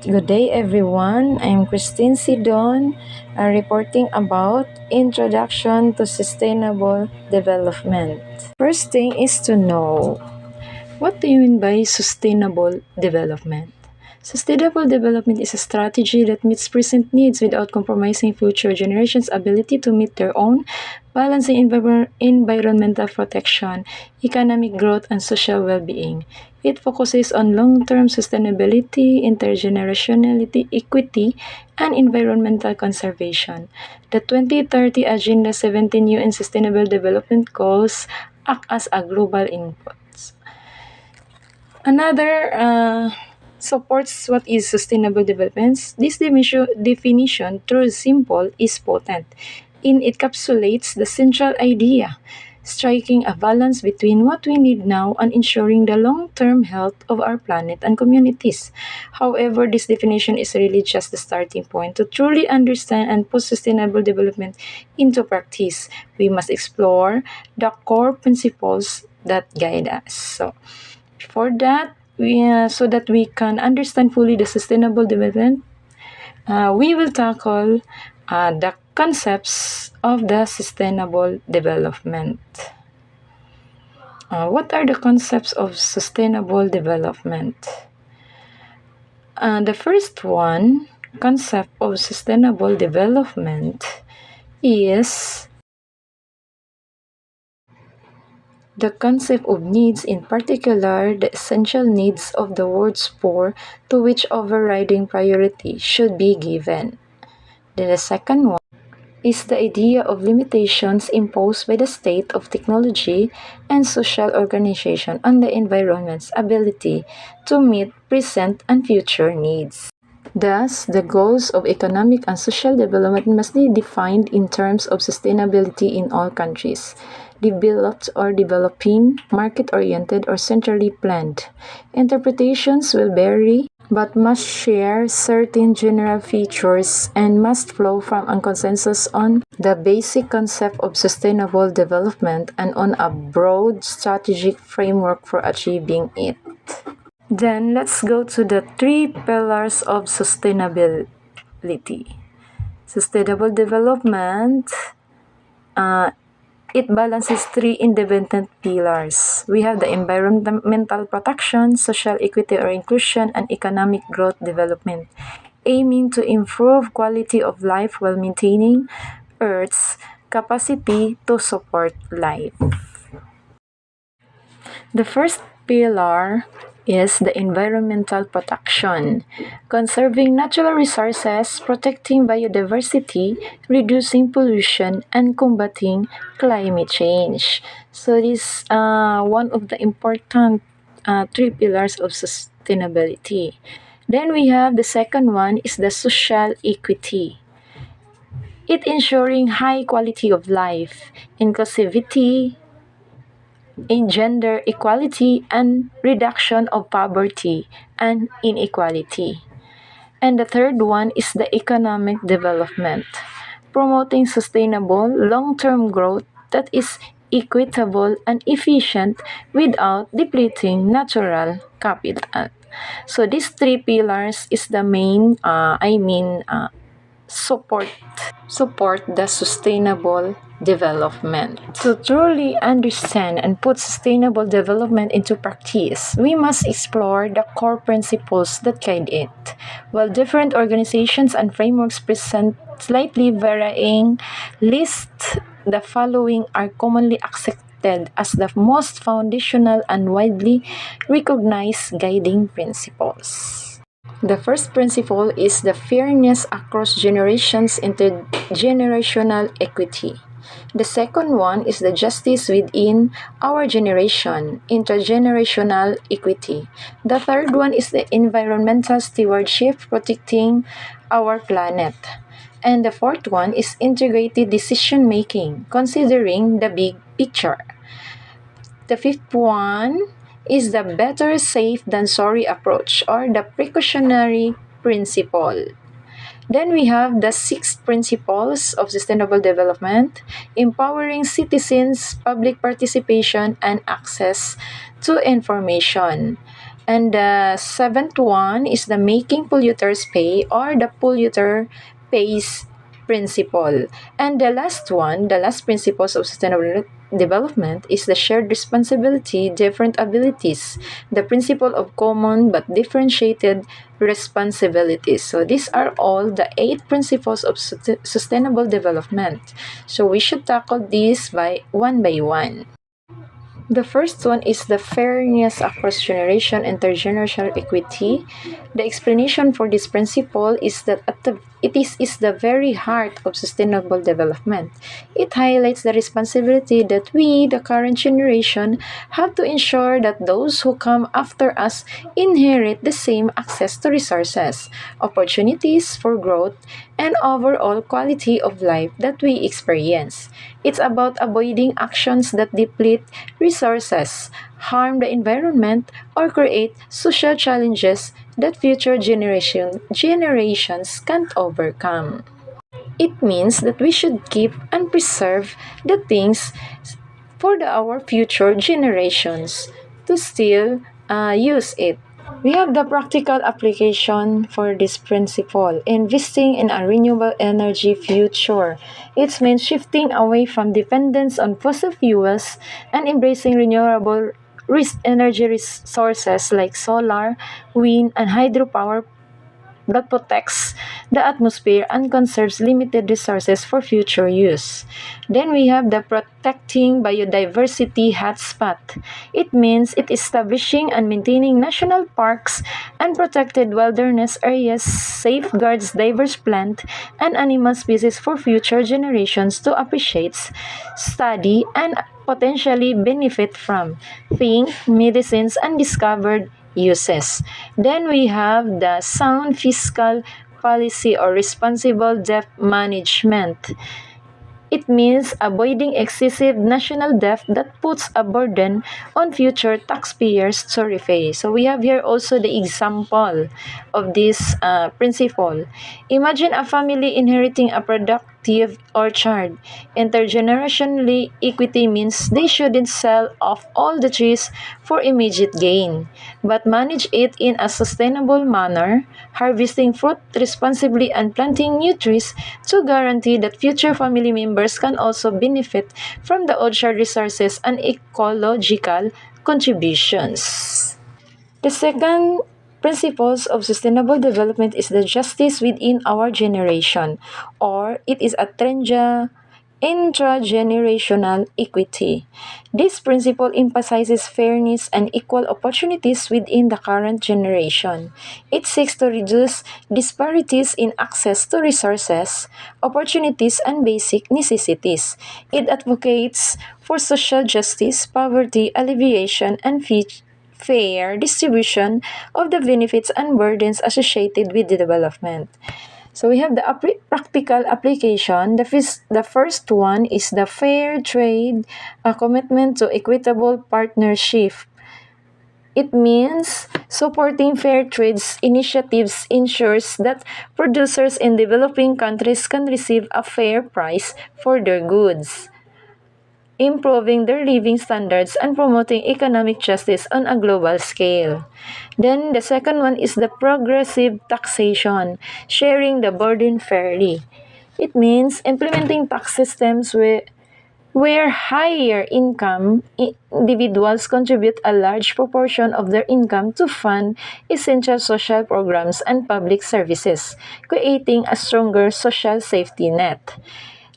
Good day, everyone. I'm Christine Sidon, reporting about Introduction to Sustainable Development. First thing is to know, what do you mean by sustainable development? Sustainable development is a strategy that meets present needs without compromising future generations' ability to meet their own, balancing environmental protection, economic growth, and social well-being. It focuses on long-term sustainability, intergenerationality, equity, and environmental conservation. The 2030 Agenda 17 UN Sustainable Development Goals act as a global input. Another supports what is sustainable development. This definition, though simple, is potent. It encapsulates the central idea, striking a balance between what we need now and ensuring the long-term health of our planet and communities. However, this definition is really just the starting point. To truly understand and put sustainable development into practice, we must explore the core principles that guide us. For that, so that we can understand fully the sustainable development, we will tackle the concepts of the sustainable development. What are the concepts of sustainable development? The first one, concept of sustainable development, is the concept of needs, in particular the essential needs of the world's poor, to which overriding priority should be given. Then the second one is the idea of limitations imposed by the state of technology and social organization on the environment's ability to meet present and future needs. Thus, the goals of economic and social development must be defined in terms of sustainability in all countries, developed or developing, market-oriented or centrally planned. Interpretations will vary, but must share certain general features and must flow from a consensus on the basic concept of sustainable development and on a broad strategic framework for achieving it. Then let's go to the three pillars of sustainability. Sustainable development, it balances three independent pillars. We have the environmental protection, social equity or inclusion, and economic growth development, aiming to improve quality of life while maintaining Earth's capacity to support life. The first pillar is the environmental protection, conserving natural resources, protecting biodiversity, reducing pollution, and combating climate change. So this is one of the important three pillars of sustainability. Then we have the second one is the social equity. It ensuring high quality of life, inclusivity, in gender equality and reduction of poverty and inequality. And the third one is the economic development, promoting sustainable long-term growth that is equitable and efficient without depleting natural capital. So these three pillars is the main, support the sustainable development. To truly understand and put sustainable development into practice, we must explore the core principles that guide it. While different organizations and frameworks present slightly varying lists, the following are commonly accepted as the most foundational and widely recognized guiding principles. The first principle is the fairness across generations, intergenerational equity. The second one is the justice within our generation, intergenerational equity. The third one is the environmental stewardship, protecting our planet. And the fourth one is integrated decision making, considering the big picture. The fifth one is the better safe than sorry approach, or the precautionary principle. Then we have the six principles of sustainable development, empowering citizens, public participation, and access to information. And the seventh one is the making polluters pay, or the polluter pays principle. And the last one, the last principles of sustainable development, is the shared responsibility, different abilities, the principle of common but differentiated responsibilities. So these are all the 8 principles of sustainable development. So we should tackle these by one. The first one is the fairness across generation, intergenerational equity. The explanation for this principle is that it is the very heart of sustainable development. It highlights the responsibility that we, the current generation, have to ensure that those who come after us inherit the same access to resources, opportunities for growth, and overall quality of life that we experience. It's about avoiding actions that deplete resources, harm the environment, or create social challenges that future generations can't overcome. It means that we should keep and preserve the things for our future generations to still use it. We have the practical application for this principle, investing in a renewable energy future. It means shifting away from dependence on fossil fuels and embracing renewable energy sources like solar, wind, and hydropower that protects the atmosphere and conserves limited resources for future use. Then we have the protecting biodiversity hotspot. It means it establishing and maintaining national parks and protected wilderness areas safeguards diverse plant and animal species for future generations to appreciate, study, and potentially benefit from. Think, medicines, and discovered uses. Then we have the sound fiscal policy or responsible debt management. It means avoiding excessive national debt that puts a burden on future taxpayers to repay. So we have here also the example of this principle. Imagine a family inheriting a productive orchard. Intergenerationally equity means they shouldn't sell off all the trees for immediate gain, but manage it in a sustainable manner, harvesting fruit responsibly and planting new trees to guarantee that future family members can also benefit from the orchard resources and ecological contributions. The second principles of sustainable development is the justice within our generation, or it is a intragenerational equity. This principle emphasizes fairness and equal opportunities within the current generation. It seeks to reduce disparities in access to resources, opportunities, and basic necessities. It advocates for social justice, poverty alleviation, and fair distribution of the benefits and burdens associated with the development. So we have the practical application. The first one is the fair trade, a commitment to equitable partnership. It means supporting fair trade initiatives ensures that producers in developing countries can receive a fair price for their goods, improving their living standards and promoting economic justice on a global scale. Then the second one is the progressive taxation, sharing the burden fairly. It means implementing tax systems where higher income individuals contribute a large proportion of their income to fund essential social programs and public services, creating a stronger social safety net.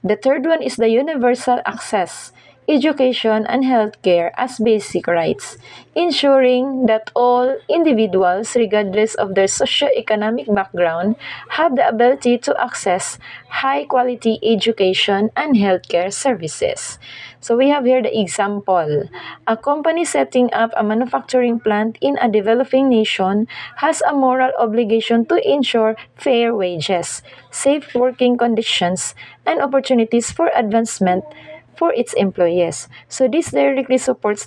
The third one is the universal access, education, and healthcare as basic rights, ensuring that all individuals, regardless of their socio-economic background, have the ability to access high-quality education and healthcare services. So we have here the example. A company setting up a manufacturing plant in a developing nation has a moral obligation to ensure fair wages, safe working conditions, and opportunities for advancement for its employees. So this directly supports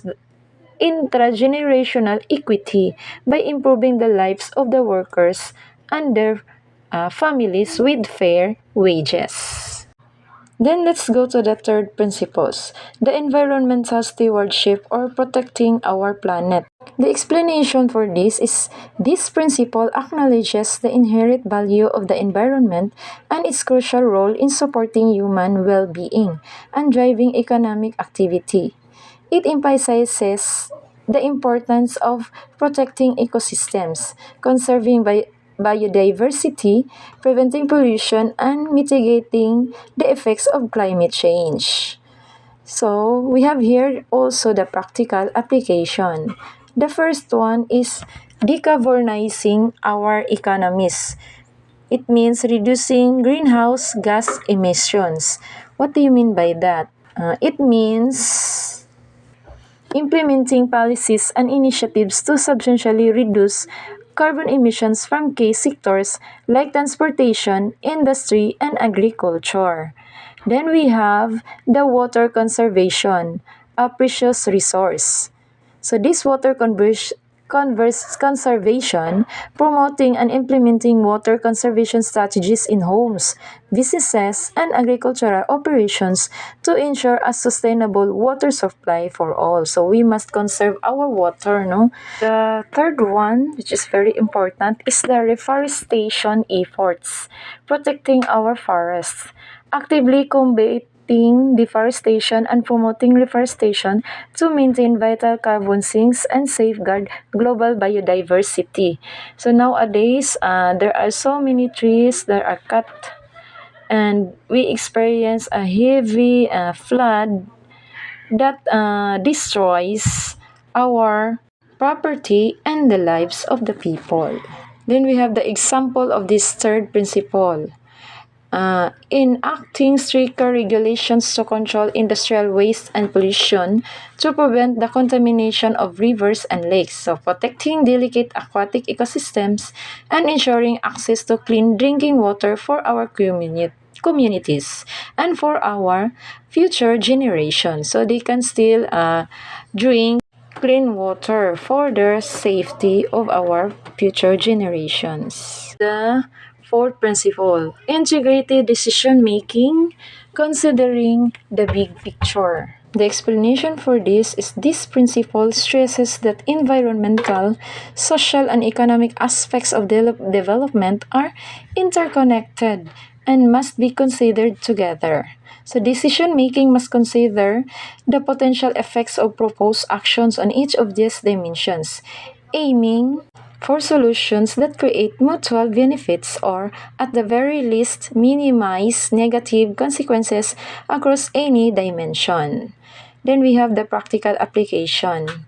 intragenerational equity by improving the lives of the workers and their families with fair wages. Then let's go to the third principles, the environmental stewardship or protecting our planet. The explanation for this is this principle acknowledges the inherent value of the environment and its crucial role in supporting human well-being and driving economic activity. It emphasizes the importance of protecting ecosystems, conserving biodiversity, preventing pollution, and mitigating the effects of climate change. So, we have here also the practical application. The first one is decarbonizing our economies. It means reducing greenhouse gas emissions. What do you mean by that? It means implementing policies and initiatives to substantially reduce carbon emissions from key sectors like transportation, industry, and agriculture. Then we have the water conservation, a precious resource. So this conservation, promoting and implementing water conservation strategies in homes, businesses, and agricultural operations to ensure a sustainable water supply for all. So we must conserve our water, no? The third one, which is very important, is the reforestation efforts, protecting our forests, actively combating deforestation and promoting reforestation to maintain vital carbon sinks and safeguard global biodiversity. So nowadays, there are so many trees that are cut and we experience a heavy flood that destroys our property and the lives of the people. Then we have the example of this third principle. Enacting stricter regulations to control industrial waste and pollution to prevent the contamination of rivers and lakes, so protecting delicate aquatic ecosystems and ensuring access to clean drinking water for our communities and for our future generations so they can still drink clean water for the safety of our future generations. The fourth principle, integrated decision making, considering the big picture. The explanation for this principle stresses that environmental, social, and economic aspects of development are interconnected and must be considered together. So decision making must consider the potential effects of proposed actions on each of these dimensions, aiming for solutions that create mutual benefits or, at the very least, minimize negative consequences across any dimension. Then we have the practical application.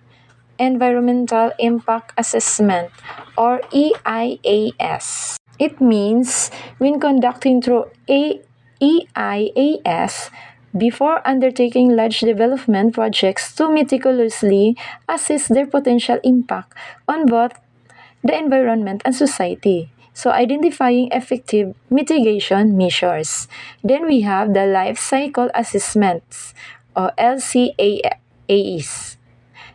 Environmental Impact Assessment or EIAS. It means when conducting through EIAS, before undertaking large development projects to meticulously assess their potential impact on both the environment and society. So identifying effective mitigation measures. Then we have the life cycle assessments or LCAs,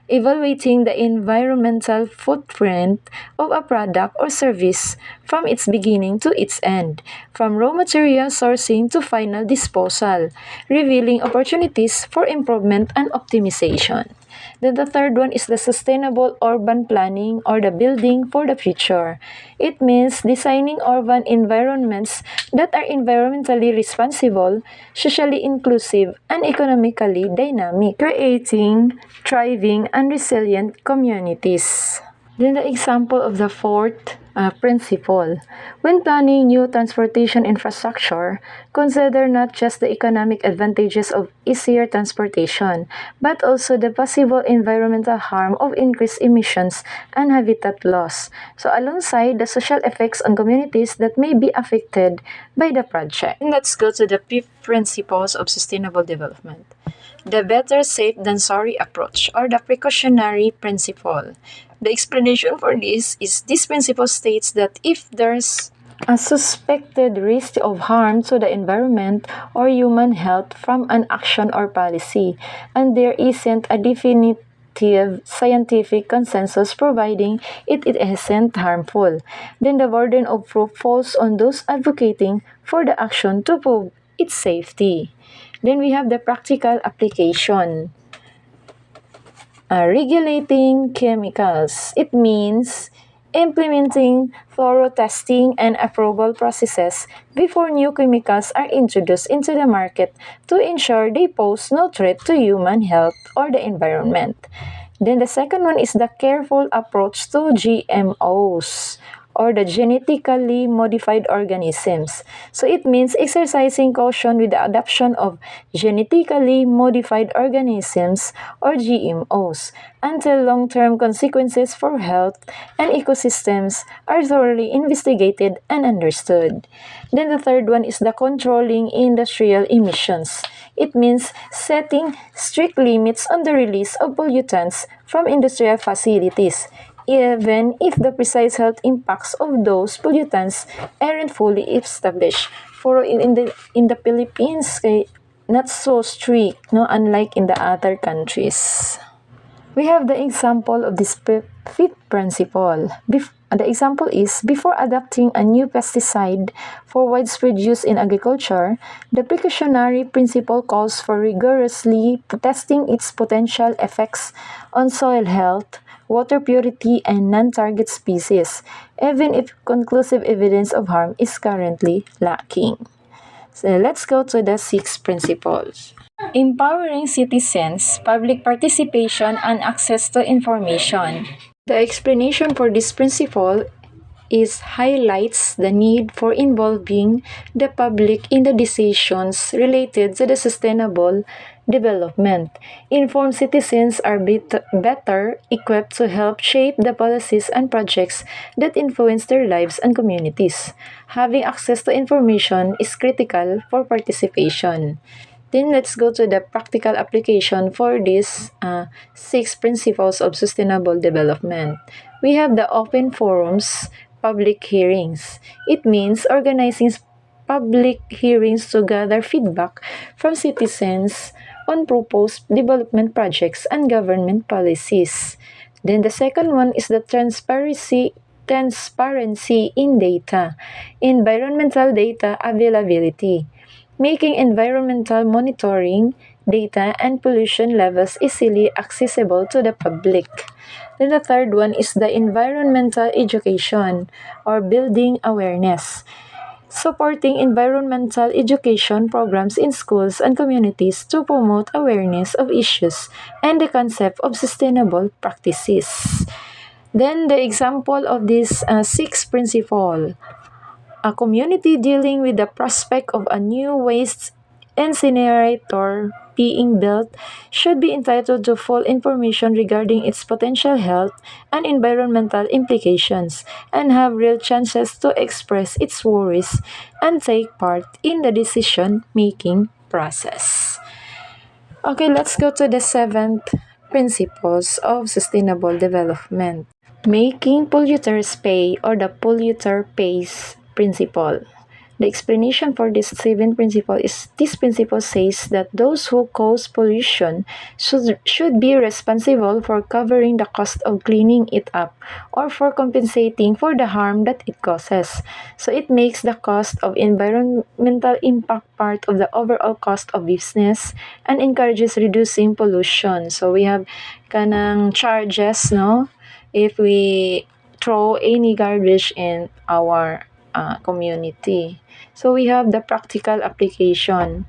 evaluating the environmental footprint of a product or service from its beginning to its end, from raw material sourcing to final disposal, revealing opportunities for improvement and optimization. Then the third one is the sustainable urban planning or the building for the future. It means designing urban environments that are environmentally responsible, socially inclusive, and economically dynamic, creating thriving and resilient communities. Then the example of the fourth principle. When planning new transportation infrastructure, consider not just the economic advantages of easier transportation, but also the possible environmental harm of increased emissions and habitat loss. So alongside the social effects on communities that may be affected by the project. Let's go to the fifth principles of sustainable development. The better safe than sorry approach or the precautionary principle. The explanation for this principle states that if there's a suspected risk of harm to the environment or human health from an action or policy, and there isn't a definitive scientific consensus providing it isn't harmful, then the burden of proof falls on those advocating for the action to its safety. Then we have the practical application. Regulating chemicals. It means implementing thorough testing and approval processes before new chemicals are introduced into the market to ensure they pose no threat to human health or the environment. Then the second one is the careful approach to GMOs, or the genetically modified organisms. So it means exercising caution with the adoption of genetically modified organisms, or GMOs, until long-term consequences for health and ecosystems are thoroughly investigated and understood. Then the third one is the controlling industrial emissions. It means setting strict limits on the release of pollutants from industrial facilities, even if the precise health impacts of those pollutants aren't fully established. For in the Philippines, not so strict, no, unlike in the other countries. We have the example of this fifth principle. The example is, before adopting a new pesticide for widespread use in agriculture, the precautionary principle calls for rigorously testing its potential effects on soil health, water purity, and non-target species, even if conclusive evidence of harm is currently lacking. So let's go to the sixth principles. Empowering citizens, public participation, and access to information. The explanation for this principle is highlights the need for involving the public in the decisions related to the sustainable development. Informed citizens are better equipped to help shape the policies and projects that influence their lives and communities. Having access to information is critical for participation. Then let's go to the practical application for these six principles of sustainable development. We have the open forums, public hearings. It means organizing public hearings to gather feedback from citizens on proposed development projects and government policies. Then the second one is the transparency in data, environmental data availability, making environmental monitoring data and pollution levels easily accessible to the public. Then the third one is the environmental education, or building awareness, supporting environmental education programs in schools and communities to promote awareness of issues and the concept of sustainable practices. Then the example of this sixth principle. A community dealing with the prospect of a new waste incinerator being built should be entitled to full information regarding its potential health and environmental implications, and have real chances to express its worries and take part in the decision-making process. Okay, let's go to the seventh principles of sustainable development. Making polluters pay, or the polluter pays principle. The explanation for this seventh principle is, this principle says that those who cause pollution should be responsible for covering the cost of cleaning it up, or for compensating for the harm that it causes. So it makes the cost of environmental impact part of the overall cost of business and encourages reducing pollution. So we have kanang charges, no? If we throw any garbage in our community. So we have the practical application.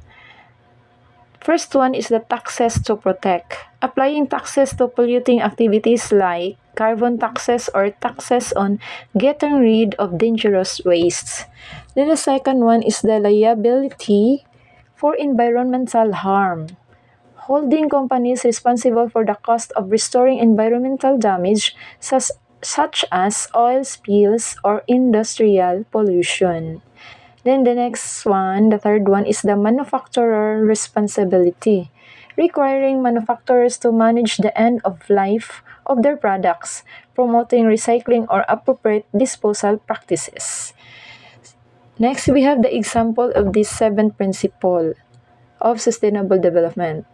First one is the taxes to protect. Applying taxes to polluting activities like carbon taxes or taxes on getting rid of dangerous wastes. Then the second one is the liability for environmental harm, holding companies responsible for the cost of restoring environmental damage such as oil spills or industrial pollution. Then the next one, the third one, is the manufacturer responsibility, requiring manufacturers to manage the end of life of their products, promoting recycling or appropriate disposal practices. Next, we have the example of this seventh principle of sustainable development.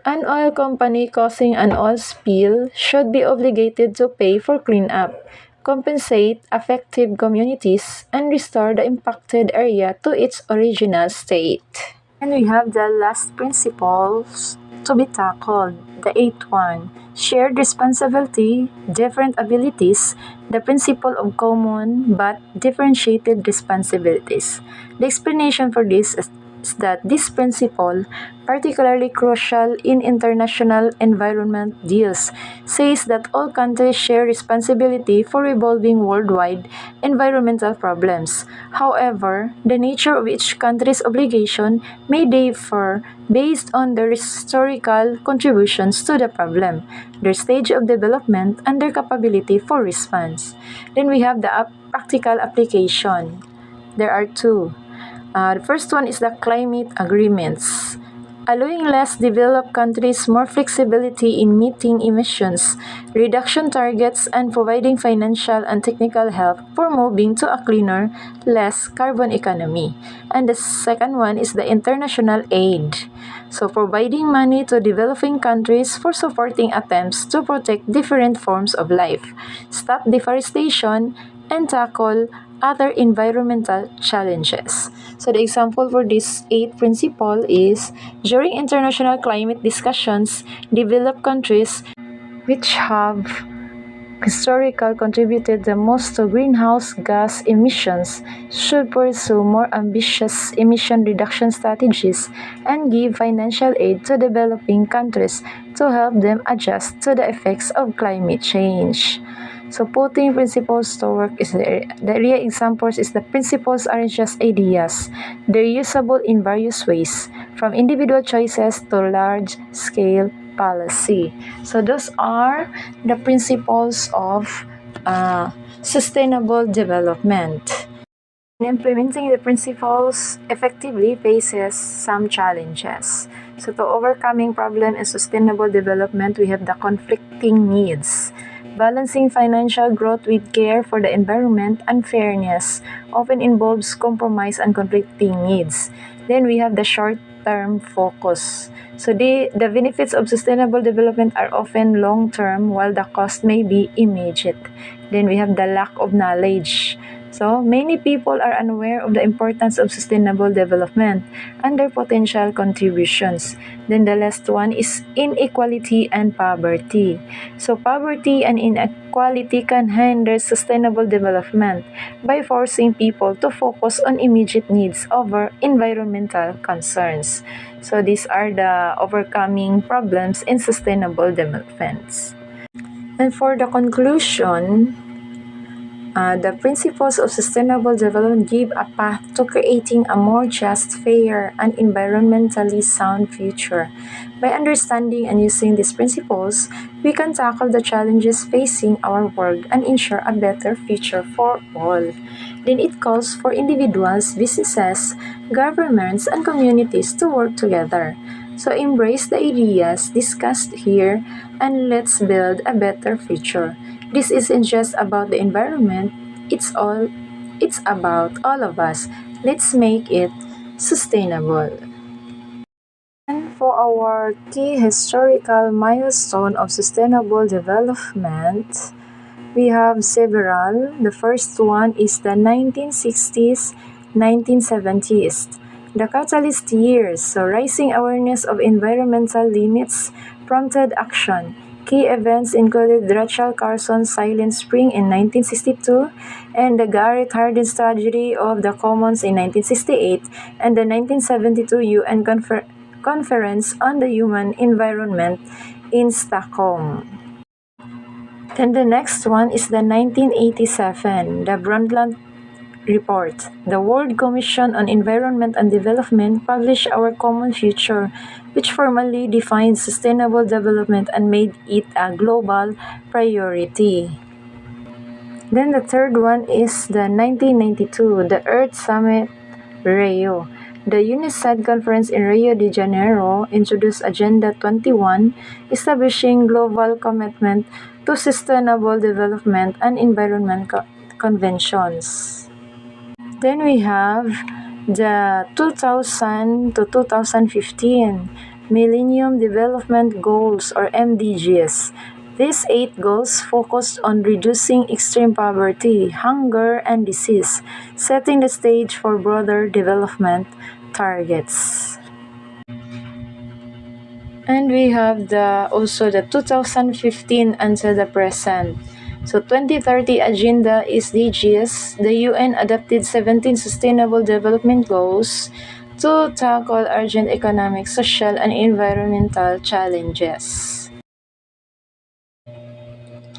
An oil company causing an oil spill should be obligated to pay for cleanup, compensate affected communities, and restore the impacted area to its original state. And we have the last principles to be tackled, the eighth one. Shared responsibility, different abilities, the principle of common but differentiated responsibilities. The explanation for this is that this principle, particularly crucial in international environment deals, says that all countries share responsibility for resolving worldwide environmental problems. However, the nature of each country's obligation may differ based on their historical contributions to the problem, their stage of development, and their capability for response. Then we have the practical application. There are two. The first one is the climate agreements, allowing less developed countries more flexibility in meeting emissions reduction targets and providing financial and technical help for moving to a cleaner, less carbon economy. And the second one is the international aid. So, providing money to developing countries for supporting attempts to protect different forms of life, stop deforestation, and tackle other environmental challenges. So the example for this eighth principle is during international climate discussions, developed countries which have historically contributed the most to greenhouse gas emissions should pursue more ambitious emission reduction strategies and give financial aid to developing countries to help them adjust to the effects of climate change. So putting principles to work is the real examples is the principles aren't just ideas. They're usable in various ways, from individual choices to large-scale policy. So those are the principles of sustainable development. Implementing the principles effectively faces some challenges. So to overcoming problem in sustainable development, we have the conflicting needs. Balancing financial growth with care for the environment and fairness often involves compromise and conflicting needs. Then we have the short-term focus. So the benefits of sustainable development are often long-term while the cost may be immediate. Then we have the lack of knowledge. So, many people are unaware of the importance of sustainable development and their potential contributions. Then the last one is inequality and poverty. So, poverty and inequality can hinder sustainable development by forcing people to focus on immediate needs over environmental concerns. So, these are the overcoming problems in sustainable developments. And for the conclusion, the principles of sustainable development give a path to creating a more just, fair, and environmentally sound future. By understanding and using these principles, we can tackle the challenges facing our world and ensure a better future for all. Then it calls for individuals, businesses, governments, and communities to work together. So embrace the ideas discussed here and let's build a better future. This isn't just about the environment, it's about all of us. Let's make it sustainable. And for our key historical milestone of sustainable development, we have several. The first one is the 1960s, 1970s. The catalyst years, so rising awareness of environmental limits prompted action. Key events included Rachel Carson's Silent Spring in 1962 and the Garrett Hardin tragedy of the Commons in 1968 and the 1972 UN Conference on the Human Environment in Stockholm. And the next one is the 1987, the Brundtland Report. The World Commission on Environment and Development published Our Common Future, which formally defined sustainable development and made it a global priority. Then the third one is the 1992, the Earth Summit Rio. The UNICEF conference in Rio de Janeiro introduced Agenda 21, establishing global commitment to sustainable development and environment conventions. Then we have the 2000 to 2015 Millennium Development Goals or MDGs. These 8 goals focused on reducing extreme poverty, hunger, and disease, setting the stage for broader development targets. And we have also the 2015 until the present. So 2030 agenda SDGs. The UN adopted 17 sustainable development goals to tackle urgent economic, social, and environmental challenges.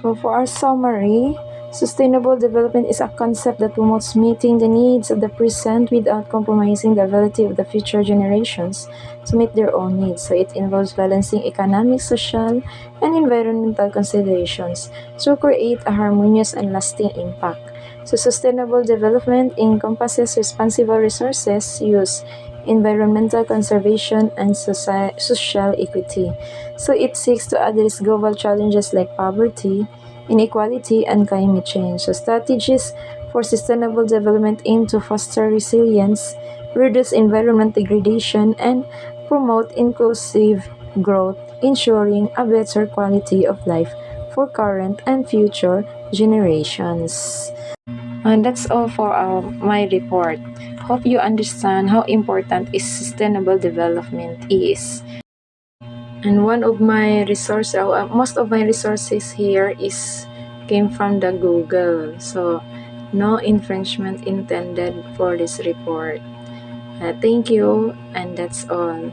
So for our summary, sustainable development is a concept that promotes meeting the needs of the present without compromising the ability of the future generations to meet their own needs. So it involves balancing economic, social, and environmental considerations to create a harmonious and lasting impact. So sustainable development encompasses responsible resources use, environmental conservation, and social equity. So it seeks to address global challenges like poverty, inequality, and climate change. So strategies for sustainable development aim to foster resilience, reduce environment degradation, and promote inclusive growth, ensuring a better quality of life for current and future generations. And that's all for my report. Hope you understand how important is sustainable development is. And one of my most of my resources here is came from the Google. So no infringement intended for this report. Thank you, and that's all.